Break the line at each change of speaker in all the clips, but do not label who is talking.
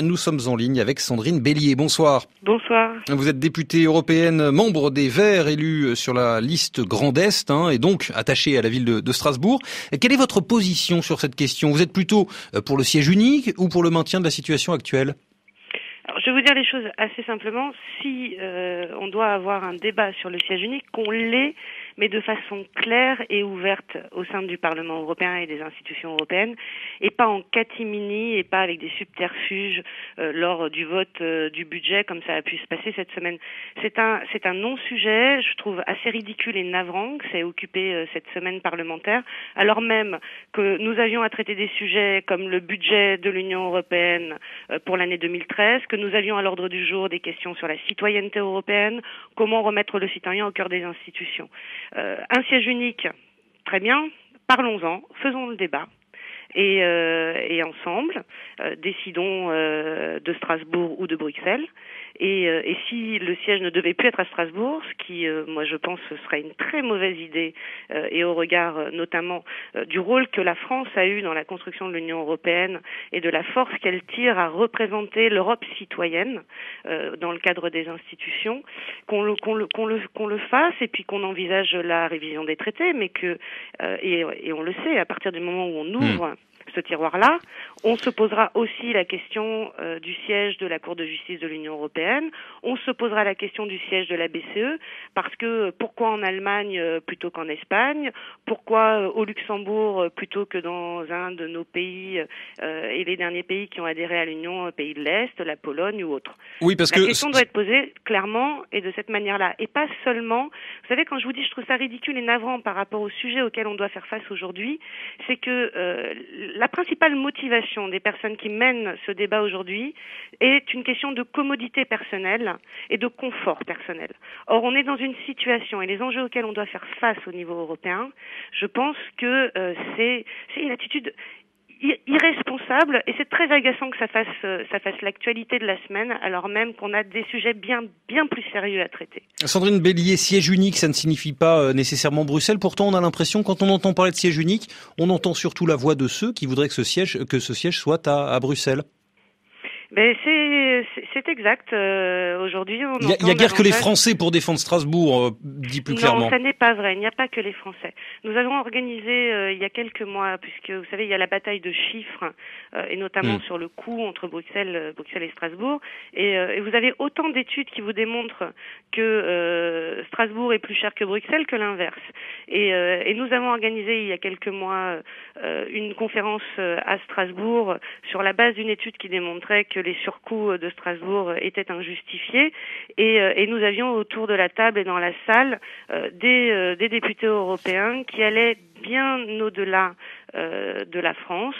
Nous sommes en ligne avec Sandrine Bélier. Bonsoir.
Bonsoir.
Vous êtes députée européenne, membre des Verts, élue sur la liste Grand Est, et donc attachée à la ville de Strasbourg. Quelle est votre position sur cette question? Vous êtes plutôt pour le siège unique ou pour le maintien de la situation actuelle?
Alors, je vais vous dire les choses assez simplement. Si on doit avoir un débat sur le siège unique, qu'on l'ait, mais de façon claire et ouverte au sein du Parlement européen et des institutions européennes, et pas en catimini et pas avec des subterfuges lors du vote du budget comme ça a pu se passer cette semaine. C'est un non-sujet, je trouve assez ridicule et navrant que ça ait occupé cette semaine parlementaire, alors même que nous avions à traiter des sujets comme le budget de l'Union européenne pour l'année 2013, que nous avions à l'ordre du jour des questions sur la citoyenneté européenne, comment remettre le citoyen au cœur des institutions. Un siège unique, très bien, parlons-en, faisons le débat. Et ensemble, décidons de Strasbourg ou de Bruxelles. Et si le siège ne devait plus être à Strasbourg, ce qui, moi je pense, serait une très mauvaise idée, et au regard notamment du rôle que la France a eu dans la construction de l'Union européenne et de la force qu'elle tire à représenter l'Europe citoyenne dans le cadre des institutions, qu'on le fasse et puis qu'on envisage la révision des traités, mais que et on le sait, à partir du moment où on ouvre ce tiroir-là, on se posera aussi la question du siège de la Cour de justice de l'Union européenne, on se posera la question du siège de la BCE, parce que pourquoi en Allemagne plutôt qu'en Espagne, pourquoi au Luxembourg plutôt que dans un de nos pays et les derniers pays qui ont adhéré à l'Union, pays de l'Est, la Pologne ou autre.
Oui, parce
la question doit être posée clairement et de cette manière-là, et pas seulement, vous savez, quand je vous dis je trouve ça ridicule et navrant par rapport au sujet auquel on doit faire face aujourd'hui, c'est que la principale motivation des personnes qui mènent ce débat aujourd'hui est une question de commodité personnelle et de confort personnel. Or, on est dans une situation et les enjeux auxquels on doit faire face au niveau européen, je pense que c'est une attitude irresponsable, et c'est très agaçant que ça fasse l'actualité de la semaine, alors même qu'on a des sujets bien plus sérieux à traiter.
Sandrine Bélier, siège unique, ça ne signifie pas nécessairement Bruxelles. Pourtant, on a l'impression, quand on entend parler de siège unique, on entend surtout la voix de ceux qui voudraient que ce siège soit à Bruxelles.
Ben c'est exact. Aujourd'hui,
il y a guère que les Français pour défendre Strasbourg, dit plus clairement.
Non, ça n'est pas vrai. Il n'y a pas que les Français. Nous avons organisé il y a quelques mois, puisque vous savez, il y a la bataille de chiffres, et notamment sur le coût entre Bruxelles et Strasbourg. Et vous avez autant d'études qui vous démontrent que Strasbourg est plus cher que Bruxelles que l'inverse. Et nous avons organisé il y a quelques mois une conférence à Strasbourg sur la base d'une étude qui démontrait que les surcoûts de Strasbourg étaient injustifiés, et nous avions autour de la table et dans la salle des députés européens qui allaient bien au-delà de la France,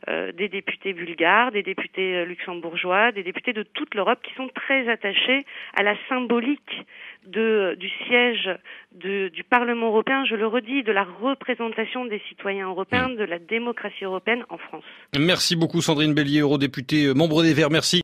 des députés bulgares, des députés luxembourgeois, des députés de toute l'Europe qui sont très attachés à la symbolique du siège du Parlement européen, je le redis, de la représentation des citoyens européens, de la démocratie européenne en France.
Merci beaucoup Sandrine Bélier, eurodéputée, membre des Verts, merci.